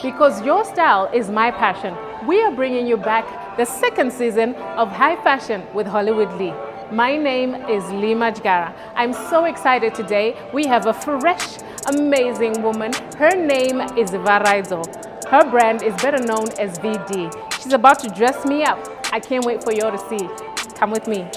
because your style is my passion. We are bringing you back the second season of High Fashion with HollywoodLee. My name is Lee Majgara. I'm so excited today. We have a fresh, amazing woman. Her name is Varaidzo. Her brand is better known as VD. She's about to dress me up. I can't wait for you all to see. Come with me.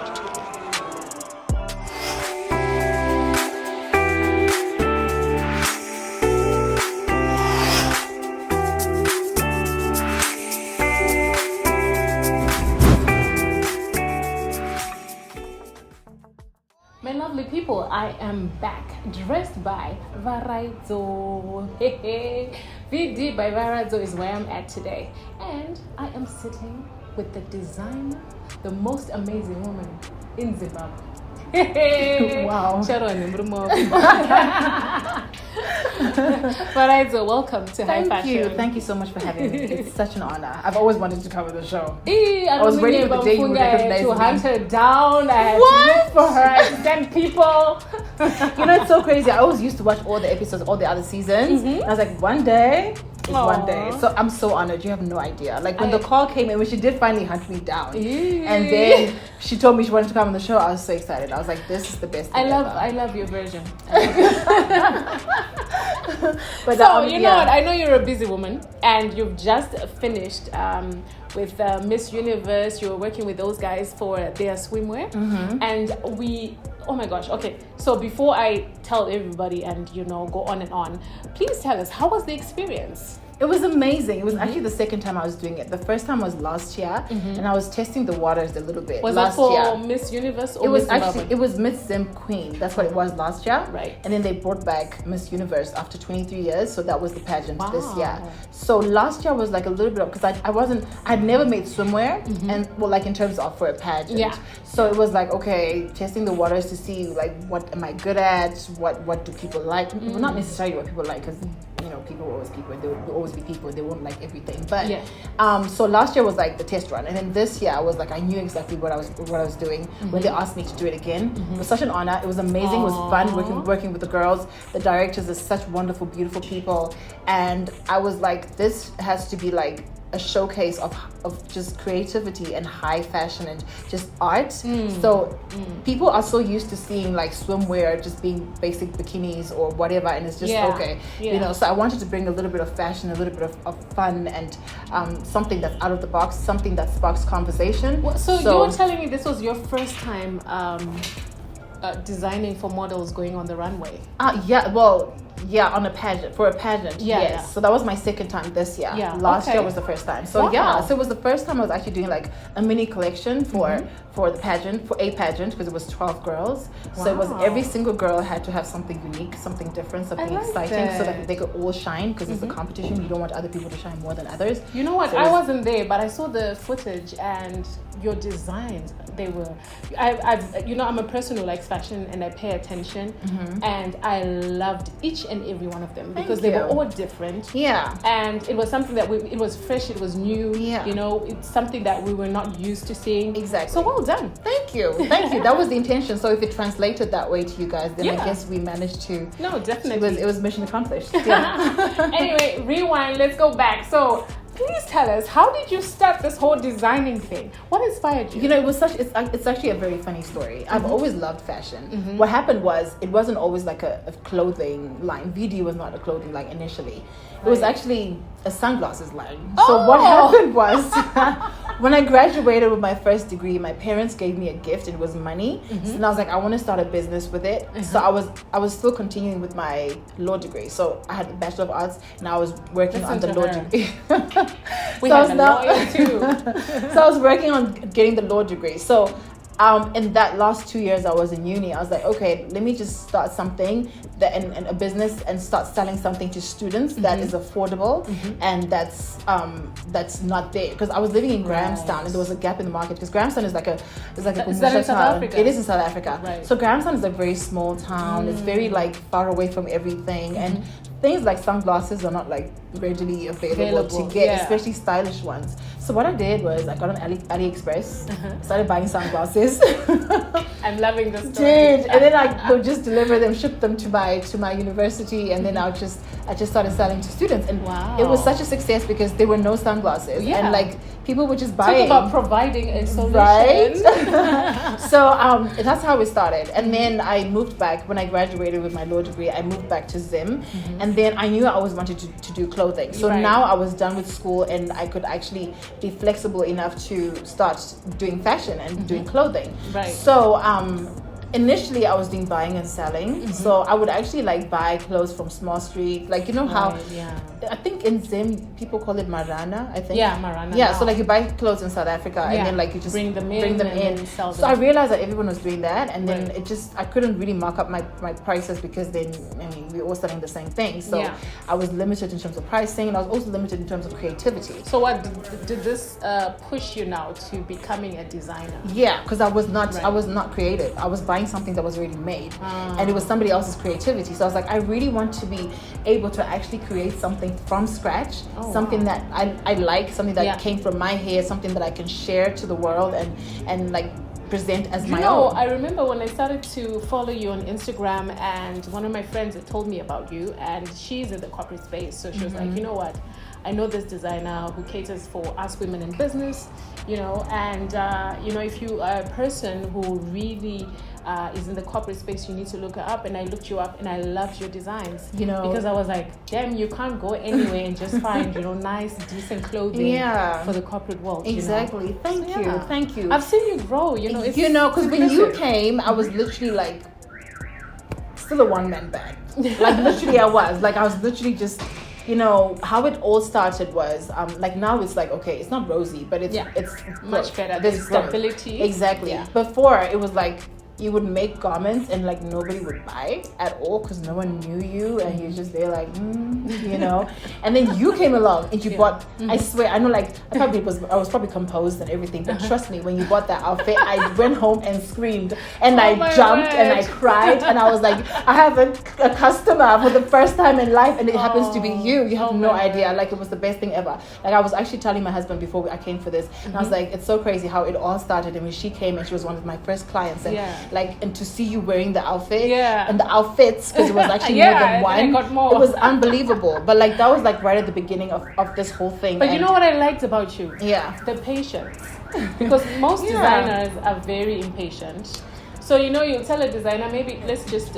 My lovely people, I am back, dressed by Varaidzo. VD by Varaidzo is where I'm at today. And I am sitting with the designer, the most amazing woman in Zimbabwe. Wow. Varaidzo, welcome to High Fashion. Thank you so much for having me. It's such an honor. I've always wanted to cover the show. I was waiting for the day you would recognize to me. hunt her down. I had to look for her. I had to send people. You know, it's so crazy. I always used to watch all the episodes, all the other seasons. And I was like, one day, it's one day. So I'm so honored. You have no idea. Like when the call came in, when she did finally hunt me down, and then she told me she wanted to come on the show, I was so excited. I was like, this is the best thing ever. I love your version. But so you know what? I know you're a busy woman, and you've just finished with Miss Universe. You were working with those guys for their swimwear, and oh my gosh. Okay, so before I tell everybody and go on and on, please tell us, how was the experience? It was amazing. It was actually the second time I was doing it. The first time was last year, and I was testing the waters a little bit. Was last it for year. Miss Universe or It was Miss actually Zimbabwe? it was Miss Zim Queen. That's what it was last year. Right. And then they brought back Miss Universe after 23 years. So that was the pageant this year. So last year was like a little bit of, because I'd never made swimwear, and well, like in terms of for a pageant. Yeah. So it was like, okay, testing the waters to see like what am I good at, what do people like. Well, not necessarily what people like, because people are always people, and there will always be people, they won't like everything. But so last year was like the test run, and then this year I was like, I knew exactly what I was doing when they asked me to do it again. It was such an honor. It was amazing. It was fun working with the girls. The directors are such wonderful, beautiful people, and I was like, this has to be like a showcase of just creativity and high fashion and just art. So people are so used to seeing like swimwear just being basic bikinis or whatever, and it's just so I wanted to bring a little bit of fashion, a little bit of fun, and something that's out of the box, something that sparks conversation. So you were telling me this was your first time designing for models going on the runway? On a pageant, for a pageant, yes. So that was my second time this year. Last year was the first time. So so it was the first time I was actually doing like a mini collection for the pageant, for a pageant, because it was 12 girls. So it was every single girl had to have something unique, something different, something exciting, so that they could all shine, because it's a competition. You don't want other people to shine more than others. You know what? So I wasn't there, but I saw the footage and your designs. They were, I'm a person who likes fashion and I pay attention, and I loved each and every one of them because they were all different. And it was something that it was fresh, it was new. It's something that we were not used to seeing. Exactly. So well done. Thank you. That was the intention. So if it translated that way to you guys, then I guess we managed to. No, definitely. It was mission accomplished. Anyway, rewind. Let's go back. So please tell us, how did you start this whole designing thing? What inspired you? It's actually a very funny story. I've always loved fashion. What happened was, it wasn't always like a clothing line. VD was not a clothing line initially. It was actually a sunglasses line. So what happened was, when I graduated with my first degree, my parents gave me a gift. It was money. So I was like, I want to start a business with it. So I was still continuing with my law degree. So I had a Bachelor of Arts, and I was working on the law degree. We have a lawyer too. So I was working on getting the law degree. So in that last 2 years I was in uni, I was like, okay, let me just start something and a business, and start selling something to students that is affordable and that's not there, because I was living in Grahamstown and there was a gap in the market, because Grahamstown is like a Is that in South Africa? It is in South Africa. Right. So Grahamstown is a very small town. It's very like far away from everything, and things like sunglasses are not like readily available to get, especially stylish ones. So what I did was I got on AliExpress, started buying sunglasses. I I'm loving this story. Did, and then I would just deliver them, ship them to my university, and then I just started selling to students, and it was such a success because there were no sunglasses, and like people would just buy Talk it. about providing a solution, right? So that's how it started, and then I moved back when I graduated with my law degree. I moved back to Zim, and then I knew I always wanted to do clothing. So now I was done with school, and I could actually be flexible enough to start doing fashion and doing clothing. Right. So initially I was doing buying and selling, so I would actually like buy clothes from Small Street, like how I think in Zim people call it Marana, I think. Marana. So like you buy clothes in South Africa and then like you just bring them in and sell them. So I realized that everyone was doing that, and then I couldn't really mark up my prices because then we were all selling the same thing, so I was limited in terms of pricing, and I was also limited in terms of creativity. So what did this push you now to becoming a designer? Yeah, because I was not creative. I was buying something that was already made, and it was somebody else's creativity. So I was like, I really want to be able to actually create something from scratch, something that I like, something that came from my hair, something that I can share to the world and like present as my own. I remember when I started to follow you on Instagram, and one of my friends had told me about you, and she's in the corporate space, so she was like, you know what, I know this designer who caters for us women in business, and if you are a person who really is in the corporate space, you need to look her up. And I looked you up, and I loved your designs, because I was like, damn, you can't go anywhere and just find nice, decent clothing for the corporate world. Exactly. Thank you. I've seen you grow. Because when you came, I was literally like still a one-man band. Like literally, I was literally just. How it all started was like now it's like, okay, it's not rosy, but it's much better. There's stability. Exactly. Before it was like you would make garments and like nobody would buy at all because no one knew you, and you're just there like and then you came along and you bought I swear, I know, like I was probably composed and everything, but trust me, when you bought that outfit, I went home and screamed, and I jumped and I cried, and I was like, I have a customer for the first time in life, and it happens to be you. You have no idea. Like, it was the best thing ever. Like, I was actually telling my husband before I came for this, and I was like, it's so crazy how it all started. And when she came, and she was one of my first clients, and and to see you wearing the outfit and the outfits, because it was actually more than one, I got more. It was unbelievable. But like, that was like right at the beginning of this whole thing. But you know what I liked about you? The patience. Because most designers are very impatient. So you'll tell a designer, maybe let's just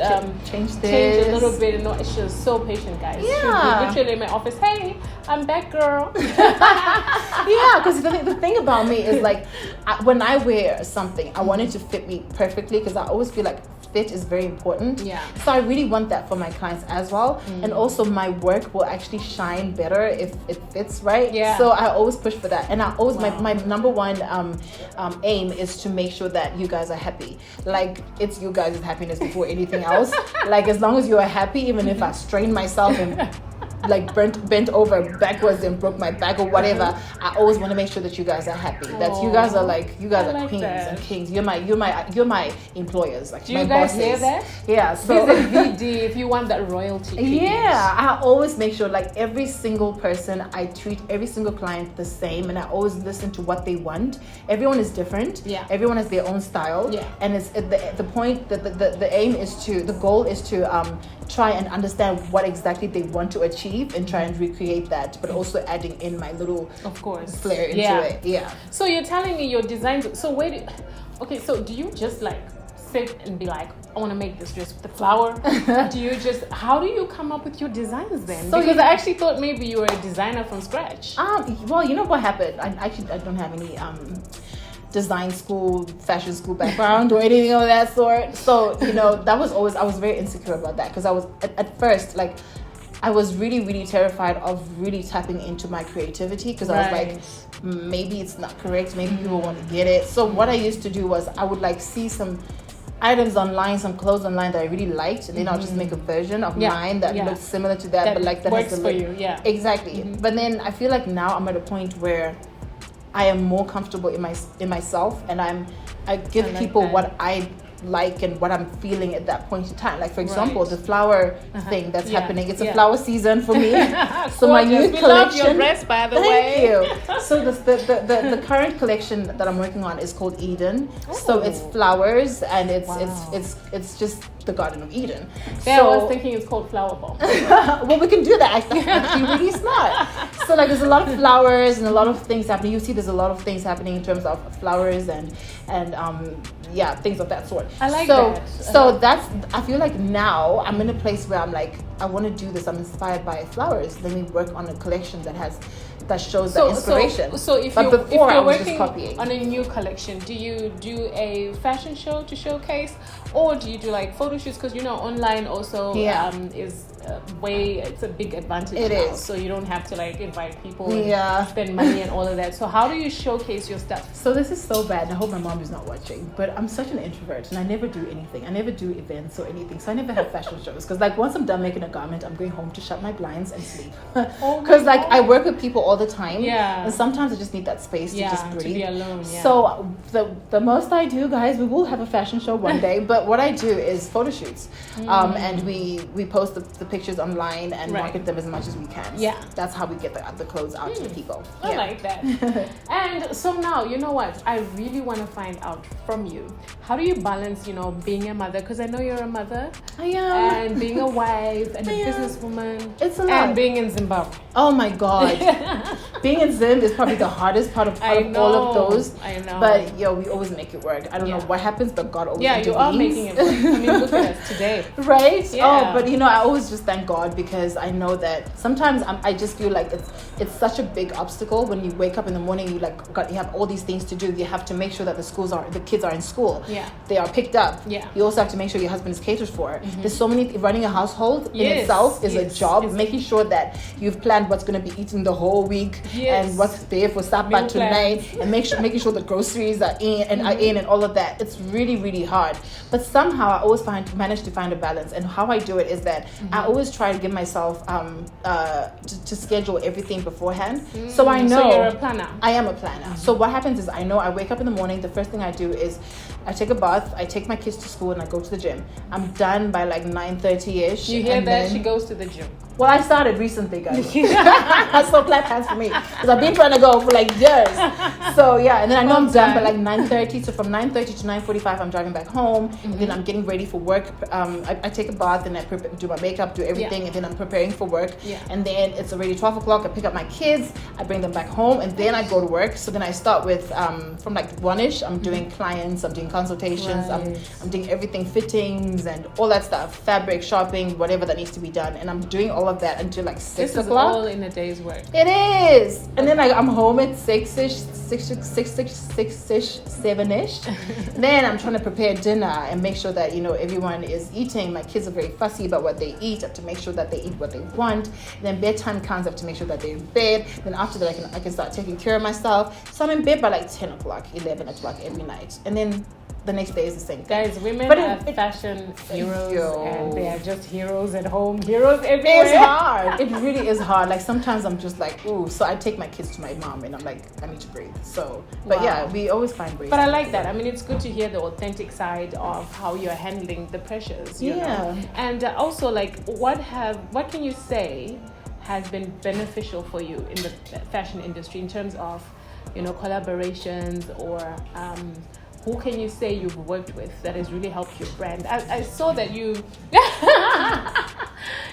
change a little bit. And no, she's so patient, guys. She'll be literally in my office. Hey, I'm back, girl. Because the thing about me is like, when I wear something, I want it to fit me perfectly, because I always feel like fit is very important. So I really want that for my clients as well. And also my work will actually shine better if it fits right. So I always push for that. And I always, my number one aim is to make sure that you guys are happy. Like, it's you guys' happiness before anything else. Like, as long as you are happy, even if I strain myself and like bent over backwards and broke my back or whatever, I always want to make sure that you guys are happy. That you guys are are queens and kings. You're my employers. Like, do my you guys bosses. hear that? Yeah. So visit VD if you want that royalty treatment. I always make sure, like, every single person, I treat every single client the same, and I always listen to what they want. Everyone is different. Everyone has their own style. And it's the point that the aim is to, the goal is to try and understand what exactly they want to achieve and try and recreate that, but also adding in my little flair into it. So you're telling me your designs, so do you just like sit and be like, I want to make this dress with the flower? How do you come up with your designs then? Because I actually thought maybe you were a designer from scratch. Well, you know what happened? I don't have any design school, fashion school background or anything of that sort. So, that was always, I was very insecure about that, because I was at first, like, I was really, really terrified of really tapping into my creativity, because I was like, maybe it's not correct, maybe people want to get it. So what I used to do was, I would like see some items online, some clothes online that I really liked, and then I'll just make a version of mine that looks similar to that, but like that works has the for you. Exactly. But then I feel like now I'm at a point where I am more comfortable in myself, and I give people what I like and what I'm feeling at that point in time. Like for example, the flower thing that's happening. It's a flower season for me. So my new collection. Love your dress, by the way. Thank you. So the current collection that I'm working on is called Eden. Ooh. So it's flowers and it's just the Garden of Eden. Yeah, so, I was thinking it's called Flower Bomb. Well, we can do that. Actually, really smart. So like, there's a lot of flowers and a lot of things happening. You see, there's a lot of things happening in terms of flowers and things of that sort. I like that. So that's. I feel like now I'm in a place where I'm like, I want to do this. I'm inspired by flowers. Let me work on a collection that shows that inspiration. So if you're working on a new collection, do you do a fashion show to showcase, or do you do like photo shoots? Because online also is it's a big advantage. It is. So you don't have to like invite people and spend money and all of that. So how do you showcase your stuff? So this is so bad. I hope my mom is not watching, but I'm such an introvert and I never do anything. I never do events or anything. So I never have fashion shows because like once I'm done making a garment, I'm going home to shut my blinds and sleep. Because I work with people all the time. Yeah. And sometimes I just need that space to just breathe. To be alone. Yeah. So the most I do, guys, we will have a fashion show one day. But what I do is photo shoots, and we post the pictures online and market them as much as we can. Yeah. That's how we get the clothes out to the people. I like that. And so now, you know what? I really want to find out from you. How do you balance, being a mother? Because I know you're a mother. I am. And being a wife and a businesswoman. It's a lot. And being in Zimbabwe. Oh my God. Being in Zim is probably the hardest part of all of those. I know. But we always make it work. I don't know what happens, but God always intervenes. You are making it work. I mean, look at us today. Right? Yeah. Oh, but I always just thank God because I know that sometimes I just feel like it's such a big obstacle when you wake up in the morning. You have all these things to do. You have to make sure that the kids are in school. Yeah. They are picked up. Yeah. You also have to make sure your husband is catered for. Mm-hmm. There's so many. Running a household in itself is a job. Making sure that you've planned what's going to be eaten the whole week and what's there for supper tonight, and making sure the groceries are in and all of that. It's really, really hard. But somehow I always manage to find a balance. And how I do it is that I always try to give myself to schedule everything beforehand. So I know. So you're a planner. I am a planner. So what happens is I know I wake up in the morning. The first thing I do is I take a bath. I take my kids to school and I go to the gym. I'm done by like 9:30ish. You hear that? She goes to the gym. Well, I started recently, guys. So clap hands for me because I've been trying to go for like years. So and then I know I'm done by like 9:30. So from 9:30 to 9:45, I'm driving back home. And then I'm getting ready for work. I take a bath and I do my makeup, do everything, and then I'm preparing for work. And then it's already 12 o'clock. I pick up my kids. I bring them back home, and then I go to work. So then I start with from like 1ish. I'm doing clients. I'm doing consultations. Right. I'm doing everything, fittings and all that stuff, fabric, shopping, whatever that needs to be done, and I'm doing all of that until like 6 o'clock. This is all in a day's work. It is. And then I'm home at 6ish, 7ish. Then I'm trying to prepare dinner and make sure that everyone is eating. My kids are very fussy about what they eat. I have to make sure that they eat what they want. And then bedtime comes. I have to make sure that they're in bed. Then after that I can start taking care of myself. So I'm in bed by like 10 o'clock, 11 o'clock every night. And then the next day is the same thing. Guys, women are fashion heroes and they are just heroes at home, heroes everywhere. It's hard. It really is hard. Like sometimes I'm just like, ooh. So I take my kids to my mom and I'm like, I need to breathe. So, but we always find ways. But I like that. I mean, it's good to hear the authentic side of how you're handling the pressures. You know? And also, like, what can you say has been beneficial for you in the fashion industry in terms of, collaborations or who can you say you've worked with that has really helped your brand? I saw that you...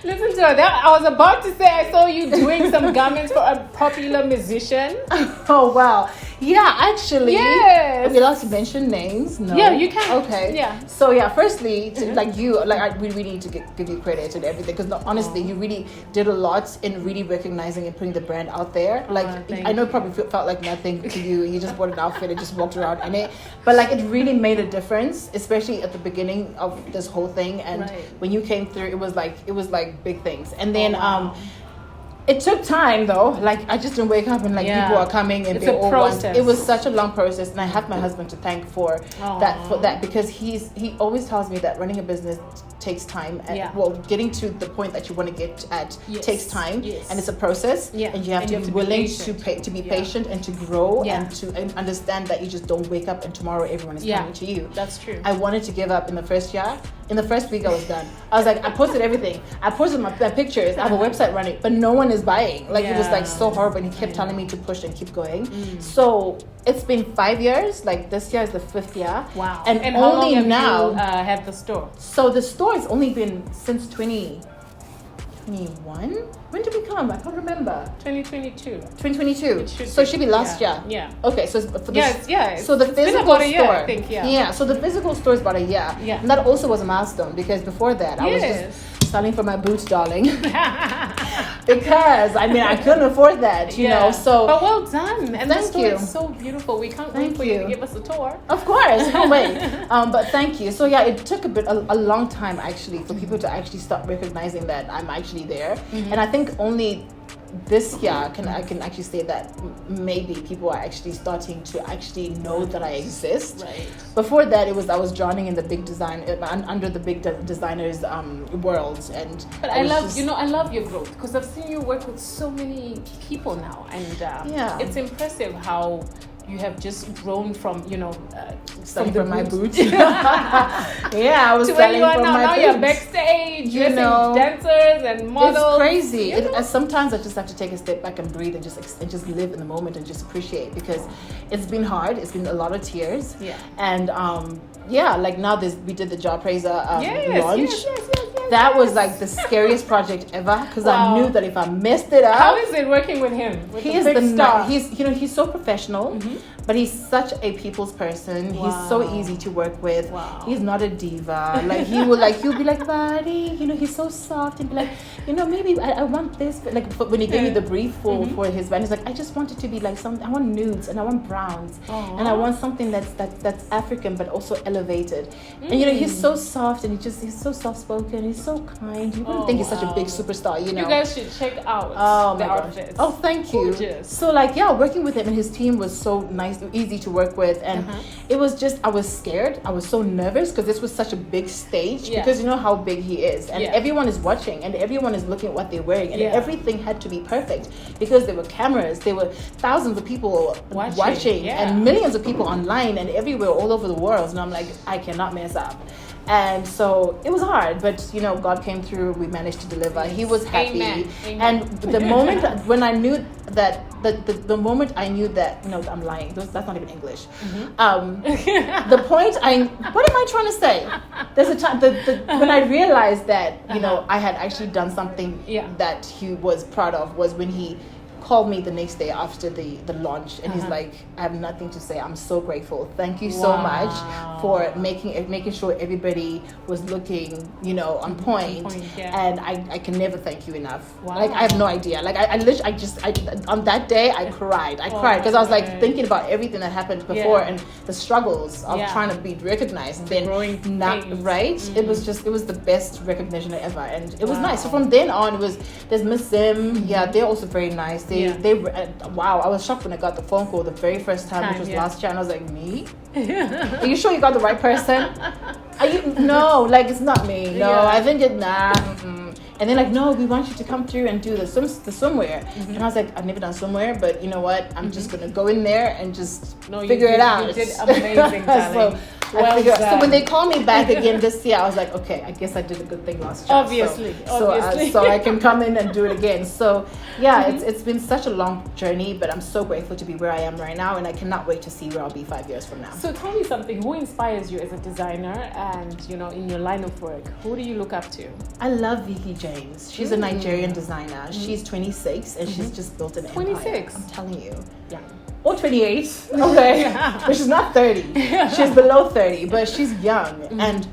Listen to her. I was about to say I saw you doing some garments for a popular musician. Oh, wow. Yeah, actually. Yes. Are we allowed to mention names? No. Yeah, you can. Okay. Yeah. So, firstly, we really need to give you credit and everything because honestly, you really did a lot in really recognizing and putting the brand out there. I know it probably felt like nothing to you. You just bought an outfit and just walked around in it. But it really made a difference, especially at the beginning of this whole thing. And when you came through, it was like big things. And then it took time though. I just didn't wake up and people are coming and they all want. It was such a long process, and I have my husband to thank for that because he always tells me that running a business takes time. And, Yeah. well, getting to the point that you want to get at takes time, and it's a process. Yeah. And you have to be willing to be patient and to grow and to understand that you just don't wake up and tomorrow everyone is coming to you. That's true. I wanted to give up in the first year. In the first week, I was done. I was like, I posted everything. I posted my pictures. I have a website running, but no one is buying. Like, it was like so horrible. And he kept telling me to push and keep going. So it's been 5 years. Like, this year is the 5th year. Wow. And how long only have now you had the store? So the store has only been since 2021. When did we come? I can't remember. 2022. 2022. So it should be last year. Yeah. Okay, so for the so the it's physical been about a year, store, I think, so the physical store is about a year. Yeah. And that also was a milestone because before that I was just selling for my boots, darling. Because I mean I couldn't afford that, you know. So but well done. And the thank store you. is so beautiful. We can't wait for you to give us a tour. Of course, no way. But thank you. So yeah, it took a long time actually for people to actually start recognizing that I'm actually there. And I think only this year I can actually say that maybe people are actually starting to actually know that I exist. Right. Before that, I was drowning in the big design under the big designers world. And but I love your growth because I've seen you work with so many people now, and it's impressive how you have just grown from selling from my boots. I was to where you selling are from now. my Now boots. you're backstage, dressing dancers and models. It's crazy. Sometimes I just have to take a step back and breathe and just live in the moment and just appreciate because it's been hard. It's been a lot of tears. Yeah. And like now we did the Jaw Praiser launch. Yes. That was like the scariest project ever because I knew that if I messed it up. How is it working with him? He is the star. He's so professional, but he's such a people's person. Wow. He's so easy to work with. Wow. He's not a diva. Like he'll be like, buddy, he's so soft and be like, maybe I want this. But like when he gave me the brief for his band, he's like, I just want it to be like something. I want nudes and I want browns and I want something that's African but also elevated. And he's so soft and he's so soft spoken. He's so kind. You wouldn't think he's such a big superstar. You guys should check out the outfits. Oh, thank you. Gorgeous. So working with him and his team was so nice, easy to work with, and it was just I was scared. I was so nervous because this was such a big stage because you know how big he is, and everyone is watching and everyone is looking at what they're wearing, and everything had to be perfect because there were cameras, there were thousands of people watching and millions of people online and everywhere all over the world, and I'm like, I cannot mess up. And so it was hard, but God came through. We managed to deliver. He was happy. Amen. And the moment when I knew that, the moment I knew that, I'm lying. That's not even English. The point what am I trying to say? There's a time when I realized that I had actually done something that he was proud of was when he called me the next day after the launch, and he's like, I have nothing to say. I'm so grateful. Thank you so much for making sure everybody was looking, on point. And I can never thank you enough. Like I have no idea. Like I on that day I cried because I was like thinking about everything that happened before and the struggles of trying to be recognized. And then it was the best recognition ever, and it was nice. So from then on, there's Miss Zim. They're also very nice. I was shocked when I got the phone call the very first time, which was last year, and I was like, me? Are you sure you got the right person? No, it's not me. No, I think it And they're like, no, we want you to come through and do the swimwear. And I was like, I've never done swimwear, but you know what? I'm just gonna go in there and just figure it out. You did amazing, darling. So when they called me back again this year, I was like, okay, I guess I did a good thing last year. Obviously. So I can come in and do it again. So it's been such a long journey, but I'm so grateful to be where I am right now, and I cannot wait to see where I'll be 5 years from now. So tell me something. Who inspires you as a designer, and in your line of work? Who do you look up to? I love Vicky James. She's a Nigerian designer. She's 26 and she's just built an empire. 26. I'm telling you. Yeah. Or 28. Okay. But she's not 30. She's below 30, but she's young. And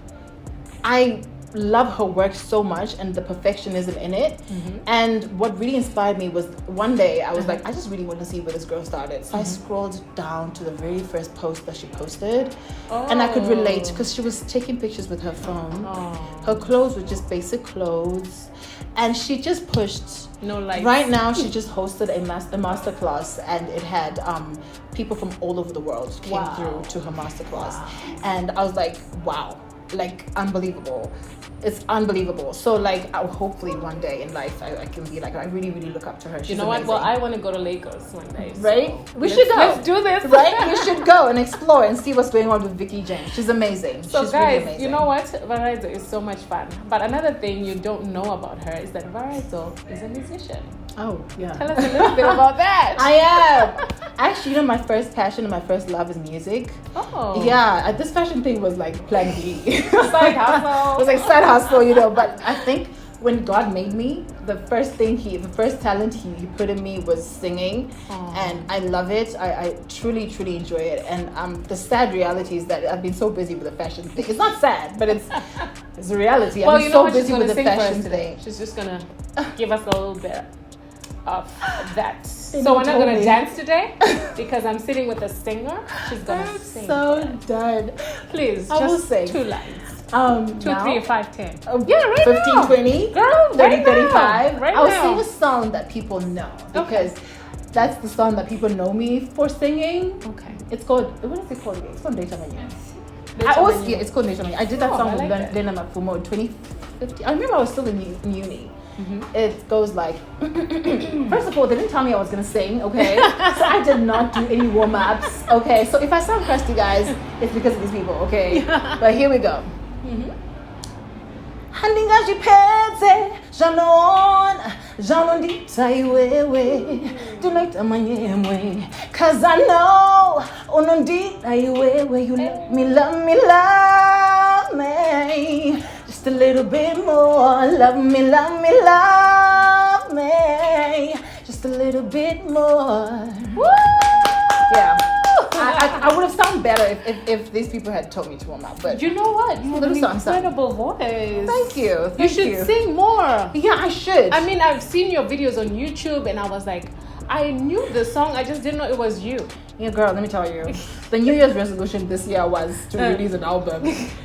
I love her work so much and the perfectionism in it. And what really inspired me was one day I was like, I just really want to see where this girl started. So I scrolled down to the very first post that she posted, and I could relate because she was taking pictures with her phone. Her clothes were just basic clothes, and she just pushed. No lights. Right now, she just hosted a master class, and it had people from all over the world came through to her master class, and I was like, wow. like unbelievable. It's unbelievable. So like, hopefully one day in life I can be like, I really, really look up to her. She's you know amazing. what? Well, I want to go to Lagos one day. Right? So We should go. Let's do this. Right? We should go and explore and see what's going on with Vicky James. She's amazing. So She's guys, really amazing. you know what? Varaidzo is so much fun. But another thing you don't know about her is that Varaidzo is a musician. Oh, yeah. Tell us a little bit about that. I am. Actually, you know, my first passion and my first love is music. Oh. Yeah, this fashion thing was like plan B. Side hustle. It was like side hustle, you know. But I think when God made me, the first talent he put in me was singing. And I love it. I truly, truly enjoy it. And the sad reality is that I've been so busy with the fashion thing. It's not sad, but it's a reality. Well, I've been you know so what busy she's with gonna the sing for us fashion today. thing. She's just gonna give us a little bit of that. They So we're not told gonna me. dance today because I'm sitting with a singer. She's gonna sing. So done. Please, I will just sing. 2 lines. 2, Now? 3, 5, 10. Yeah, right 15, now. 20, Girl, 30, right now. 35. Right I'll now. sing a song that people know because that's the song that people know me for singing. Okay. It's called, what is it called again? It's called Nature Menu. Nature I always, Menu. yeah, it's called Nature Menu. I did that Oh, song I with like that. Lena Mafumo in 2015. I remember I was still in uni. It goes like, first of all, they didn't tell me I was going to sing, okay? So I did not do any warm-ups, okay? So if I sound crusty, guys, it's because of these people, okay? But here we go. Handinga jipeze janon dita iwewe tonight amanyemwe cause I know unondita iwewe you love me just a little bit more love me just a little bit more. Woo! Yeah. I would have sounded better if these people had told me to warm up, but You know what? You have an Little song. incredible voice. thank you. You should sing more. Yeah, I should. I mean, I've seen your videos on YouTube and I was like, I knew the song, I just didn't know it was you. Yeah, girl, let me tell you. The New Year's resolution this year was to release an album.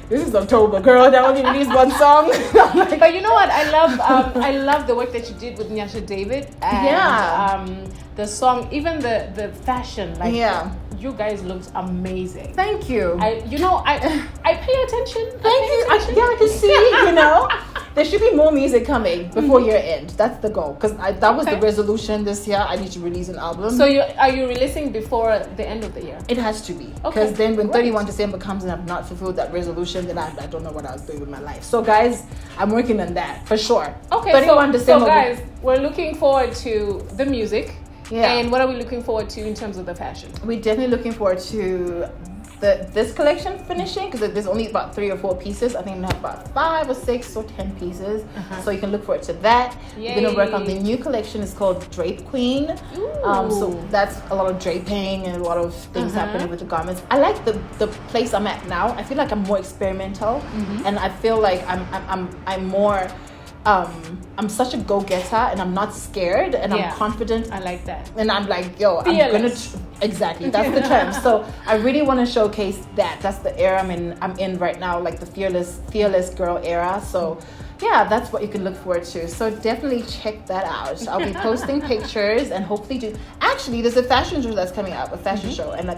This is October, girl. I only released one song. But you know what? I love the work that you did with Nyasha David. And, Yeah. the song, even the fashion, like Yeah. you guys looked amazing. Thank you. I pay attention. Thank you. I can see, you know. There should be more music coming before year end. That's the goal. Because that was the Okay. resolution this year. I need to release an album. So are you releasing before the end of the year? It has to be. Okay, Because then when great. 31 December comes and I've not fulfilled that resolution, then I don't know what I was doing with my life. So guys, I'm working on that for sure. Okay, 31 so December. guys, we're looking forward to the music. Yeah. And what are we looking forward to in terms of the fashion? We're definitely looking forward to this collection finishing because there's only about 3 or 4 pieces. I think we have about 5 or 6 or 10 pieces. So you can look forward to that. We're going to work on the new collection. It's called Drape Queen. So that's a lot of draping and a lot of things happening with the garments. I like the place I'm at now. I feel like I'm more experimental and I feel like I'm more I'm such a go-getter and I'm not scared and I'm confident. I like that. And I'm like, yo, Fearless. exactly, that's the term. So I really want to showcase that. That's the era I'm in right now, like the fearless girl era. So yeah, that's what you can look forward to. So definitely check that out. I'll be posting pictures and hopefully actually there's a fashion show that's coming up, a fashion show, and I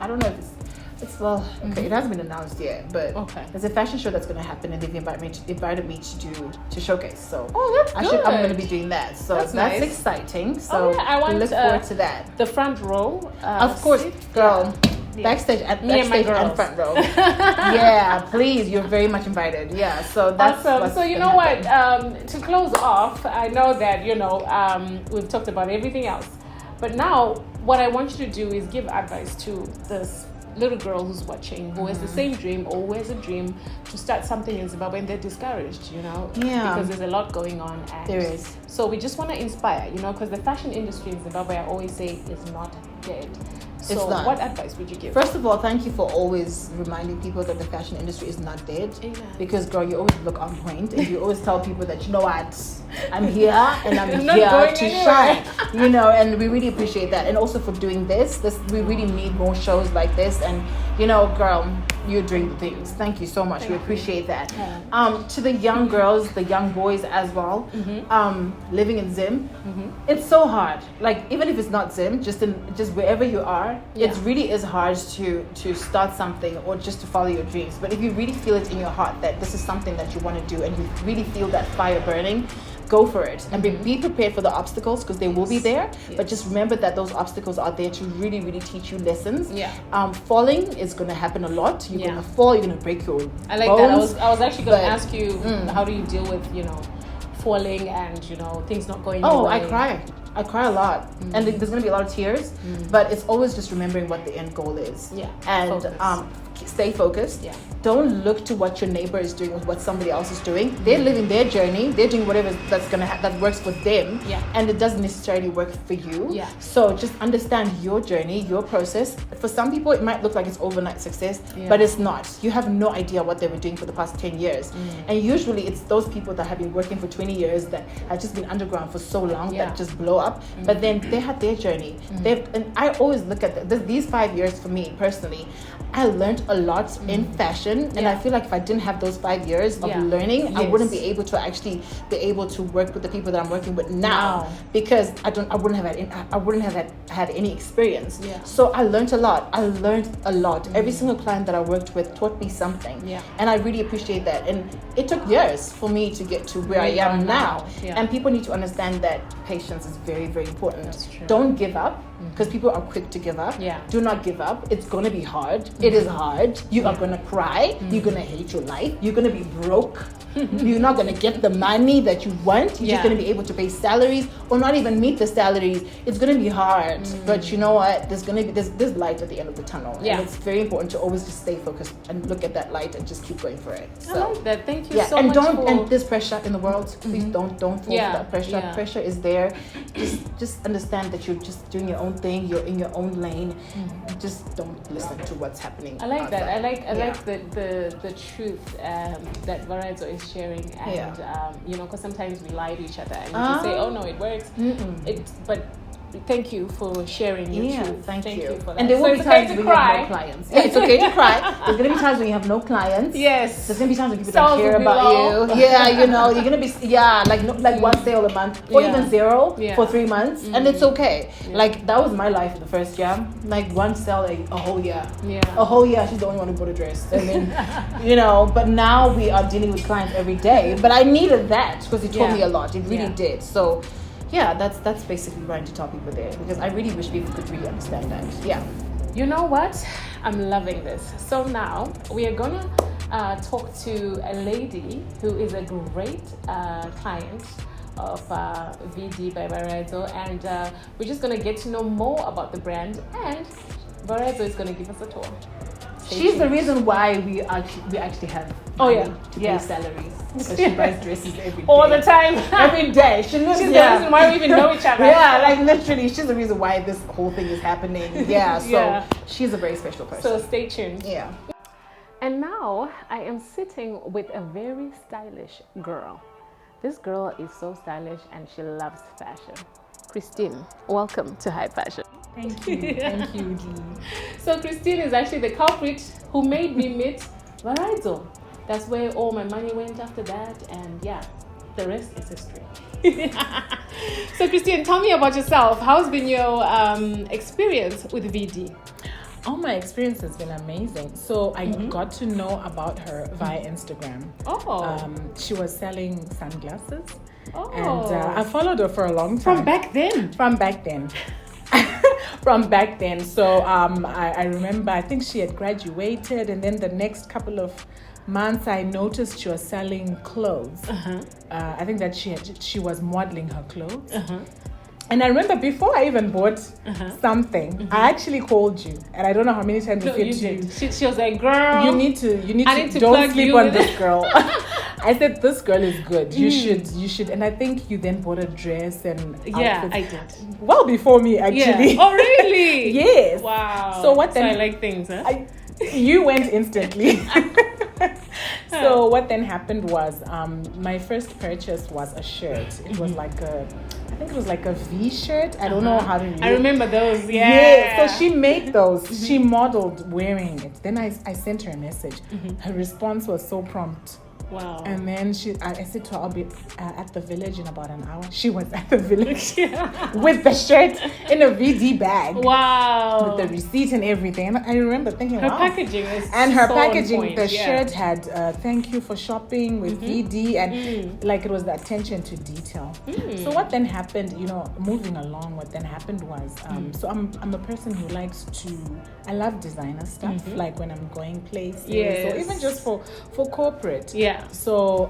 don't know if it's it hasn't been announced yet, but there's a fashion show that's going to happen and they've invited me to showcase. So that's good. I'm going to be doing that. So that's nice. Exciting. So I want look forward to that. The front row. Of course, seat. girl. Yeah. Backstage Me and my and girls. front row. Yeah, please. You're very much invited. Yeah. So that's awesome. So you know what? To close off, I know that we've talked about everything else, but now what I want you to do is give advice to this little girl who's watching, who has the same dream or who has a dream to start something in Zimbabwe and they're discouraged, because there's a lot going on. And there is. So we just want to inspire, because the fashion industry in Zimbabwe, I always say, is not dead. So what advice would you give? First of all, thank you for always reminding people that the fashion industry is not dead. Amen. Because girl, you always look on point and you always tell people that, you know what, I'm here and I'm not here going to anywhere. shine. And we really appreciate that. And also for doing this we really need more shows like this. And girl, you're doing the things. Thank you so much. We appreciate that. To the young girls, the young boys as well, living in Zim, it's so hard. Like even if it's not Zim, just wherever you are, it really is hard to start something or just to follow your dreams. But if you really feel it in your heart that this is something that you want to do and you really feel that fire burning, go for it and be prepared for the obstacles because they will be there. But just remember that those obstacles are there to really, really teach you lessons. Falling is going to happen a lot. You're going to fall. You're going to break your I like bones. that. I was actually going to ask you, how do you deal with falling and things not going your way? I cry a lot, and there's going to be a lot of tears. But it's always just remembering what the end goal is. And stay focused. Don't look to what your neighbor is doing with what somebody else is doing. They're living their journey. They're doing whatever that works for them, and it doesn't necessarily work for you. So just understand your journey, your process. For some people, it might look like it's overnight success, but it's not. You have no idea what they were doing for the past 10 years. And usually it's those people that have been working for 20 years that have just been underground for so long that just blow up. But then they had their journey. And I always look at these 5 years for me personally. I learned a lot in fashion, and I feel like if I didn't have those 5 years of learning, I wouldn't be able to actually be able to work with the people that I'm working with now, because I wouldn't have had any experience. So I learned a lot. Every single client that I worked with taught me something, and I really appreciate that. And it took years for me to get to where I am now. And people need to understand that patience is very, very important. Don't give up, because people are quick to give up. Do not give up. It's going to be hard. It is hard. You are going to cry. You're going to hate your life. You're going to be broke. You're not going to get the money that you want. You're just going to be able to pay salaries or not even meet the salaries. It's going to be hard. But you know what? There's going to be there's light at the end of the tunnel. And it's very important to always just stay focused and look at that light and just keep going for it. So, I like that. Thank you so and much. And there's pressure in the world. Please don't fall for that pressure. Pressure is there. Just understand that you're just doing your own thing. You're in your own lane. Just don't listen to what's happening. I like outside. that. I like the truth that Varaidzo is sharing, and because sometimes we lie to each other and we just say, oh no, it works. But thank you for sharing your truth. Thank you for that. And there will be times when you have no clients. It's okay to cry. There's gonna be times when you have no clients. There's gonna be times when people don't care about you. You're gonna be like one sale a month or even zero for 3 months, and it's okay. Like that was my life in the first year. Like one sale a whole year. A whole year. She's the only one who bought a dress. And then but now we are dealing with clients every day. But I needed that because it taught me a lot. It really did. So. That's basically trying to tell people there, because I really wish people could really understand that. You know what? I'm loving this. So now we are gonna talk to a lady who is a great client of VD by Varaidzo, and we're just gonna get to know more about the brand, and Varaidzo is gonna give us a tour. She's the reason why we actually have to pay salaries. Because she buys dresses every day. All the time. Every day. She's the reason why we even know each other. Like literally, she's the reason why this whole thing is happening. So she's a very special person. So stay tuned. And now I am sitting with a very stylish girl. This girl is so stylish and she loves fashion. Christine, welcome to High Fashion. Thank you. Thank you, Dee. So Christine is actually the culprit who made me meet Varaidzo. That's where all my money went after that, and the rest is history. So Christine, tell me about yourself. How's been your experience with VD? Oh, my experience has been amazing. So I got to know about her via Instagram. She was selling sunglasses. And I followed her for a long time. From back then? From back then. So I remember, I think she had graduated, and then the next couple of months I noticed she was selling clothes. I think that she was modeling her clothes. And I remember before I even bought something, I actually called you, and I don't know how many times you did. She was like, "Girl, you need to don't sleep on this girl." I said, "This girl is good. You should." And I think you then bought a dress and outfits. I did. Well, before me actually. Yeah. Oh, really? Yes. Wow. So what then? So I like things, huh? You went instantly. So what then happened was, my first purchase was a shirt. It was like I think it was like a V shirt. I don't know how to. I remember those. Yeah. Yeah. So she made those. She modeled wearing it. Then I sent her a message. Her response was so prompt. Wow. And then I said to her, I'll be at the village in about an hour. She was at the village with the shirt in a VD bag. Wow. With the receipt and everything. And I remember thinking, her wow. packaging is and her so packaging, on point. the shirt had thank you for shopping with VD, and like it was the attention to detail. So what then happened, moving along, what then happened was, so I'm a person who likes I love designer stuff, like when I'm going places, or even just for corporate. Yeah. So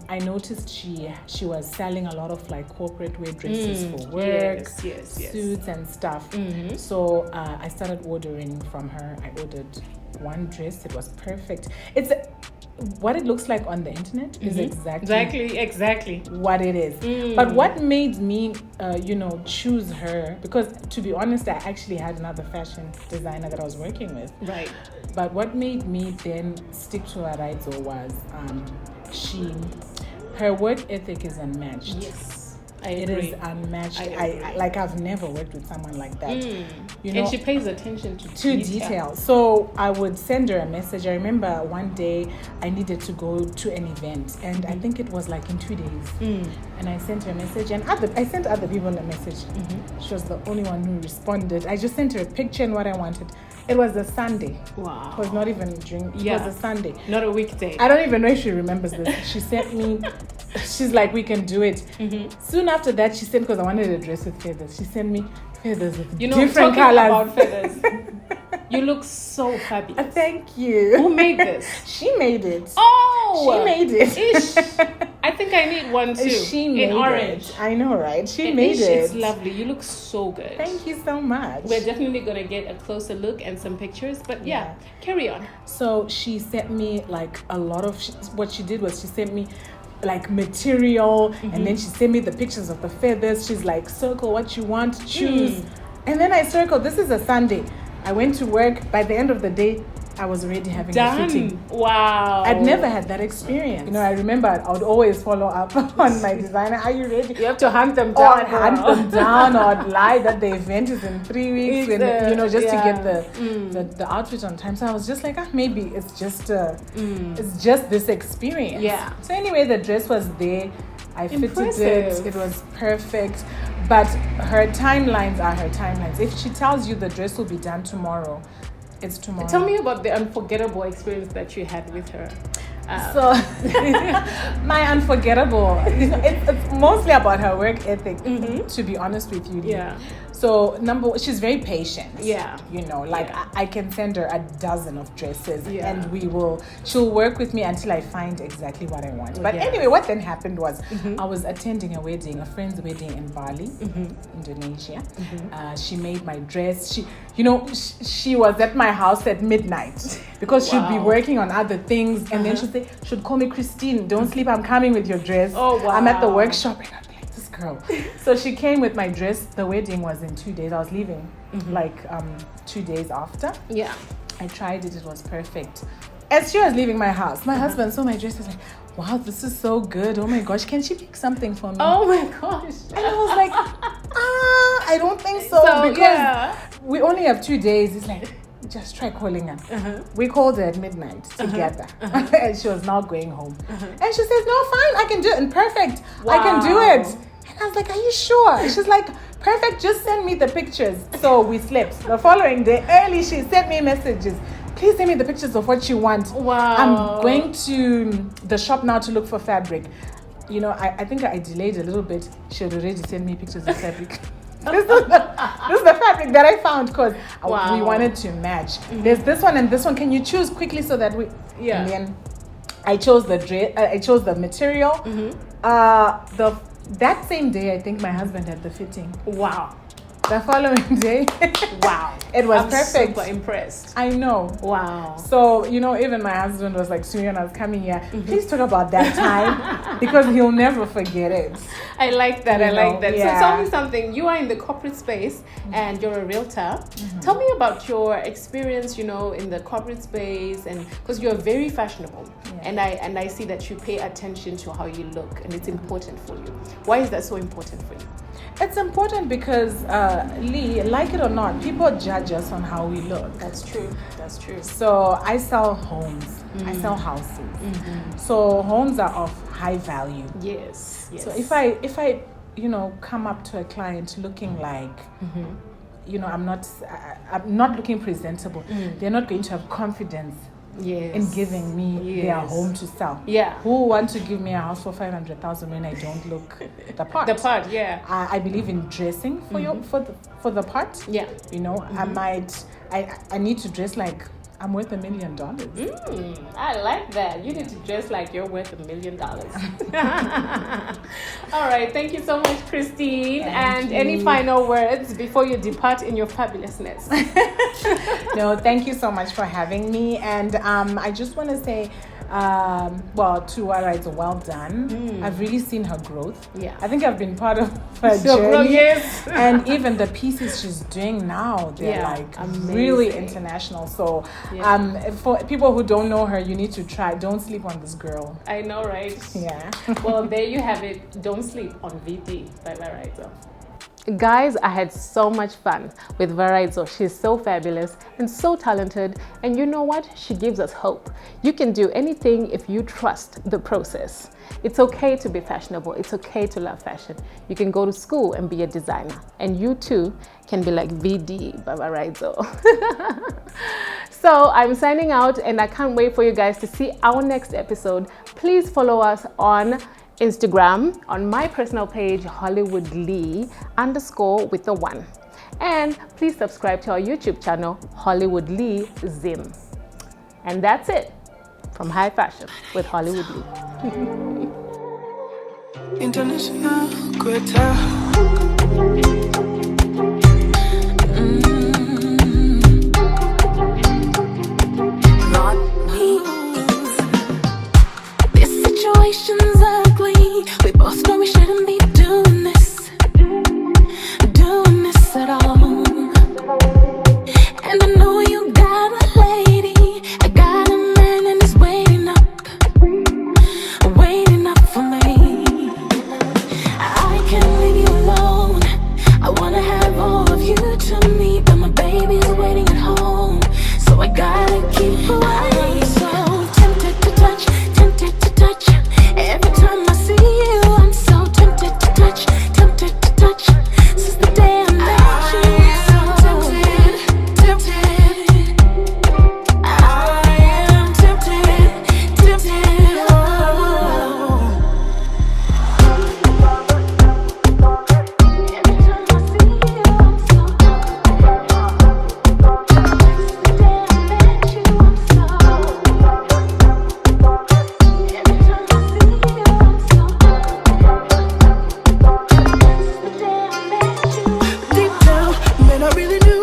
I noticed she was selling a lot of like corporate wear dresses for work, suits and stuff. So I started ordering from her. I ordered one dress. It was perfect. What it looks like on the internet is exactly what it is. But what made me, choose her, because to be honest, I actually had another fashion designer that I was working with. Right. But what made me then stick to Varaidzo was her work ethic is unmatched. Yes. It is unmatched. I've never worked with someone like that. And she pays attention to detail. So I would send her a message. I remember one day I needed to go to an event, and I think it was like in 2 days. And I sent her a message, and I sent other people a message. She was the only one who responded. I just sent her a picture and what I wanted. It was a Sunday. Wow. It was not even during. It was a Sunday. Not a weekday. I don't even know if she remembers this. She sent me. She's like, we can do it. Soon after that, she sent, because I wanted a dress with feathers. She sent me feathers with different colors. About feathers. You look so fabulous. Thank you. Who made this? She made it. Oh, she made it. Ish. I think I need one too. She made in orange. It. I know, right? She made it. It's lovely. You look so good. Thank you so much. We're definitely gonna get a closer look and some pictures. But yeah, carry on. So she sent me like a lot of. What she did was she sent me like material, and then she sent me the pictures of the feathers. She's like, circle what you want, choose. And then I circled. This is a Sunday. I went to work. By the end of the day, I was already having a fitting. Wow. I'd never had that experience. I remember I would always follow up on my designer. Are you ready? You have to hunt them down. Or hunt them down, or I'd lie that the event is in 3 weeks, just to get the outfit on time. So I was just like, maybe it's just this experience. Yeah. So anyway, the dress was there. I fitted it. It was perfect. But her timelines are her timelines. If she tells you the dress will be done tomorrow, it's tomorrow. Tell me about the unforgettable experience that you had with her. So, my unforgettable, it's mostly about her work ethic, to be honest with you. Yeah. So, she's very patient. Yeah. I can send her a dozen of dresses and she'll work with me until I find exactly what I want. But anyway, what then happened was I was attending a friend's wedding in Bali, Indonesia. She made my dress. She was at my house at midnight because she'd be working on other things, and then she'd call me, Christine, don't sleep, I'm coming with your dress. Oh, wow. I'm at the workshop. And I'd be like, this girl. So she came with my dress. The wedding was in 2 days. I was leaving 2 days after. Yeah. I tried it. It was perfect. As she was leaving my house, my husband saw my dress. He was like, wow, this is so good. Oh my gosh, can she pick something for me? Oh my gosh. And I was like, I don't think so because we only have 2 days. It's like, just try calling her. We called her at midnight together. And she was now going home. And she says, no, fine, I can do it. And perfect. Wow. I can do it. And I was like, are you sure? She's like, perfect, just send me the pictures. So we slept. The following day, early, she sent me messages. Please send me the pictures of what you want. Wow. I'm going to the shop now to look for fabric. I think I delayed a little bit. She had already sent me pictures of fabric. This is the fabric that I found because we wanted to match. There's this one and this one. Can you choose quickly so that we? Yeah. And then I chose the dress. I chose the material. That same day, I think my husband had the fitting. Wow. The following day, wow, it was I'm perfect. Super impressed. I know. Wow. So even my husband was like, Suyan, I was coming here. Please talk about that time because he'll never forget it. I like that. Yeah. So tell me something. You are in the corporate space and you're a realtor. Tell me about your experience, in the corporate space, and because you're very fashionable, and I see that you pay attention to how you look, and it's important for you. Why is that so important for you? It's important because, Lee, like it or not, people judge us on how we look. That's true. That's true. So I sell homes. I sell houses. So homes are of high value. Yes. So if I come up to a client looking like, I'm not looking presentable, they're not going to have confidence in giving me their home to sell. Yeah. Who want to give me a house for 500,000 when I don't look the part? The part, yeah. I believe in dressing for the part. Yeah. I need to dress like I'm worth $1 million. I like that. You need to dress like you're worth $1 million. All right. Thank you so much, Christine. Thank you. Any final words before you depart in your fabulousness? No, thank you so much for having me. And I just want to say, to Varaidzo, well done. I've really seen her growth. Yeah. I think I've been part of her journey. Yes. And even the pieces she's doing now, they're really international. So for people who don't know her, you need to try. Don't sleep on this girl. I know, right? Yeah. Well, there you have it. Don't sleep on VD by Varaidzo. Guys, I had so much fun with Varaidzo. She's so fabulous and so talented, and you know what? She gives us hope. You can do anything if you trust the process. It's okay to be fashionable. It's okay to love fashion. You can go to school and be a designer, and you too can be like VD by Varaidzo. So I'm signing out, and I can't wait for you guys to see our next episode. Please follow us on Instagram, on my personal page, HollywoodLee _1. And please subscribe to our YouTube channel, HollywoodLee Zim. And that's it from High Fashion with HollywoodLee. International Quetta. Not me. This situation's ugly. We both know we shouldn't be doing this at all. And I know you got a lady, I got a man, and he's waiting up for me. I can't leave you alone. I wanna have all of you to me, but my baby's waiting at home, so I gotta keep away. I'm so tempted to touch. Every time I see you, I'm so tempted to touch. Since the day I met you, so tempted. I am tempted. Oh. Every time I see you, I'm so since the day I met you, I'm so every time I see you, I'm so since the day I met you. Deep down, man, I really knew